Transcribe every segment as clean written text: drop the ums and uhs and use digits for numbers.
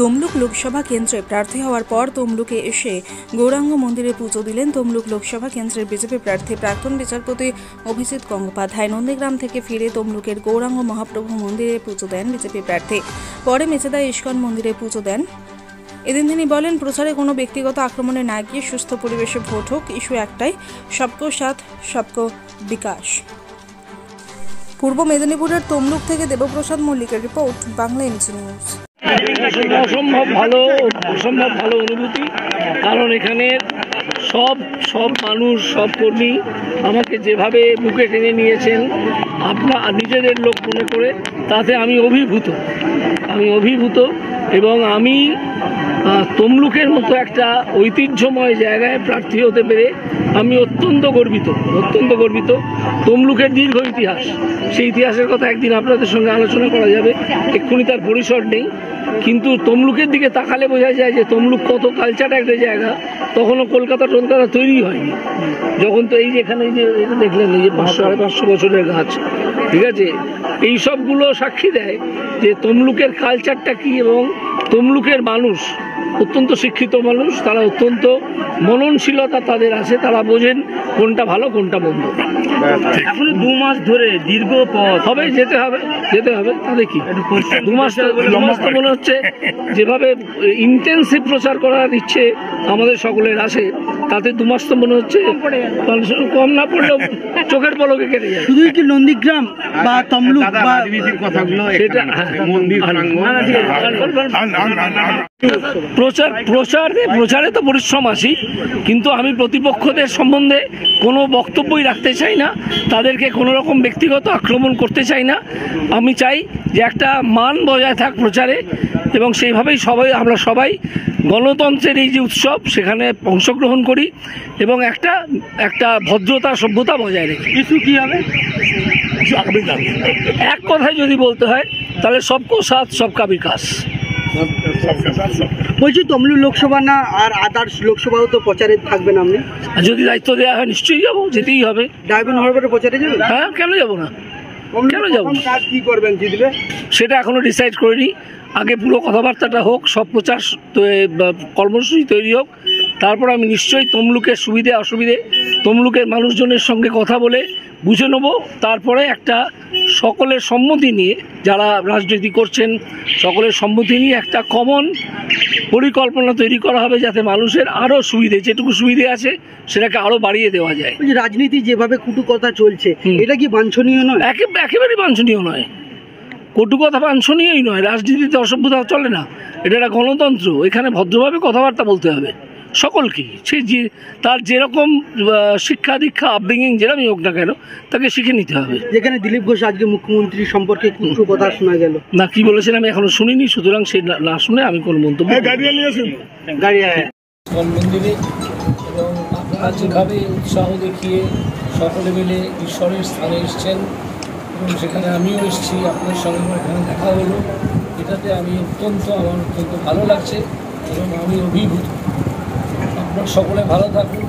তমলুক লোকসভা কেন্দ্রে প্রার্থী হওয়ার পর তমলুকে এসে গৌরাঙ্গ মন্দিরে পুজো দিলেন তমলুক লোকসভা কেন্দ্রের বিজেপি প্রার্থী প্রাক্তন বিচারপতি অভিজিৎ গঙ্গোপাধ্যায়। নন্দীগ্রাম থেকে ফিরে তমলুকের গৌরাঙ্গ মহাপ্রভু মন্দিরে পুজো দেন বিজেপি প্রার্থী। পরে মেচেদা ইস্কন মন্দিরে পুজো দেন। এদিন তিনি বলেন, প্রচারে কোনো ব্যক্তিগত আক্রমণে না গিয়ে সুস্থ পরিবেশে ভোট হোক, ইস্যু একটাই, সবকো সাথ সবকো বিকাশ। পূর্ব মেদিনীপুরের তমলুক থেকে দেবপ্রসাদ মল্লিকের রিপোর্ট, বাংলা এমজি নিউজ। অসম্ভব ভালো অনুভূতি, কারণ এখানে সব মানুষ, সব কর্মী আমাকে যেভাবে বুকে টেনে নিয়েছেন আপনার নিজেদের লোক মনে করে, তাতে আমি অভিভূত এবং আমি তমলুকের মতো একটা ঐতিহ্যময় জায়গায় প্রার্থী হতে পেরে আমি অত্যন্ত গর্বিত। তমলুকের দীর্ঘ ইতিহাস, সেই ইতিহাসের কথা একদিন আপনাদের সঙ্গে আলোচনা করা যাবে, এক্ষুনি তার পরিসর নেই। কিন্তু তমলুকের দিকে তাকালে বোঝা যায় যে তমলুক কত কালচার একটা জায়গা। তখনও কলকাতা তৈরি হয়নি যখন, তো এই যে এখানে যে এটা দেখলেন, এই যে 500 বছরের গাছ, ঠিক আছে, এই সবগুলো সাক্ষী দেয় যে তমলুকের কালচারটা কি। এবং তমলুকের মানুষ অত্যন্ত শিক্ষিত মানুষ, তারা অত্যন্ত মননশীলতা তাদের আছে, তারা বোঝেন কোনটা ভালো কোনটা মন্দ। এখন 2 মাস ধরে দীর্ঘ পথ হবে, যেতে হবে, তাদের কি 2 মাস তো মনে হচ্ছে যেভাবে ইন্টেন্সিভ প্রচার করার ইচ্ছে আমাদের সকলের আছে, তাতে 2 মাস তো মনে হচ্ছে কম না পড়লেও চোখের পলকে কেটে যায়। শুধুই কি নন্দীগ্রাম বা তমলুক বা কথাগুলো সেটা প্রচারে তো পরিশ্রম আসি, কিন্তু আমি প্রতিপক্ষদের সম্বন্ধে কোনো বক্তব্যই রাখতে চাই না, তাদেরকে কোনো রকম ব্যক্তিগত আক্রমণ করতে চাই না। আমি চাই যে একটা মান বজায় থাক প্রচারে, এবং সেইভাবেই আমরা সবাই গণতন্ত্রের এই যে উৎসব সেখানে অংশগ্রহণ করি এবং একটা ভদ্রতা সভ্যতা বজায় রেখে। কিছু কি হবে এক কথায় যদি বলতে হয় তাহলে সবকো সাথ সবকা বিকাশ। বলছি, তমলুক লোকসভা না আর আদার্স লোকসভাও তো প্রচারে থাকবেন আপনি? যদি দায়িত্ব দেওয়া হয় নিশ্চয়ই যাবো, যেতেই হবে। ডায়মন্ড হারবারে প্রচারে যাবেন? হ্যাঁ, কেন যাবো না, কেন যাবো? কি করবেন জিতলে সেটা এখনো ডিসাইড করিনি। আগে পুরো কথাবার্তাটা হোক, সব প্রচার কর্মসূচি তৈরি হোক, তারপর আমি নিশ্চয়ই তমলুকের সুবিধে অসুবিধে তমলুকের মানুষজনের সঙ্গে কথা বলে বুঝে নেব। তারপরে একটা সকলের সম্মতি নিয়ে, যারা রাজনীতি করছেন সকলের সম্মতি নিয়ে একটা কমন পরিকল্পনা তৈরি করা হবে, যাতে মানুষের আরও সুবিধে, যেটুকু সুবিধে আছে সেটাকে আরও বাড়িয়ে দেওয়া যায়। রাজনীতি যেভাবে কটু কথা চলছে, এটা কি বাঞ্ছনীয় নয়? একেবারেই বাঞ্ছনীয় নয়, কটু কথা বাঞ্ছনীয়ই নয়। রাজনীতিতে অসভ্যতা চলে না, এটা একটা গণতন্ত্র। এখানে ভদ্রভাবে কথাবার্তা বলতে হবে সকলকে, সে যে তার যেরকম শিক্ষা দীক্ষা আপব্রিঙ্গিং যেরকমই হোক না কেন, তাকে শিখে নিতে হবে। যেখানে দিলীপ ঘোষ আজকে মুখ্যমন্ত্রী সম্পর্কে কিছু কথা শোনা গেল, না কি বলেছেন আমি এখনো শুনিনি, সুতরাং সে না শুনে আমি কোনো মন্তব্য মন্দিরে। এবং আপনারা যেভাবে উৎসাহ দেখিয়ে সকলে মিলে ঈশ্বরের স্থানে এসছেন এবং সেখানে আমিও এসেছি, আপনার সঙ্গে এখানে দেখা হলো, এটাতে আমি আমার অত্যন্ত ভালো লাগছে এবং আমি অভিভূত। আপনারা সকলে ভালো থাকুন।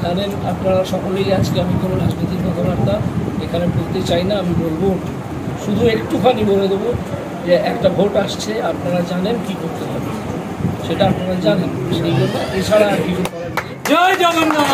জানেন আপনারা সকলেই, আজকে আমি কোনো রাজনৈতিক কথাবার্তা এখানে বলতে চাই না, আমি বলবো শুধু একটুখানি বলে দেবো যে একটা ভোট আসছে, আপনারা জানেন কি করতে হবে, সেটা আপনারা জানেন, সেই জন্য এছাড়া আর কিছু করার নেই। জয় জগন্নাথ।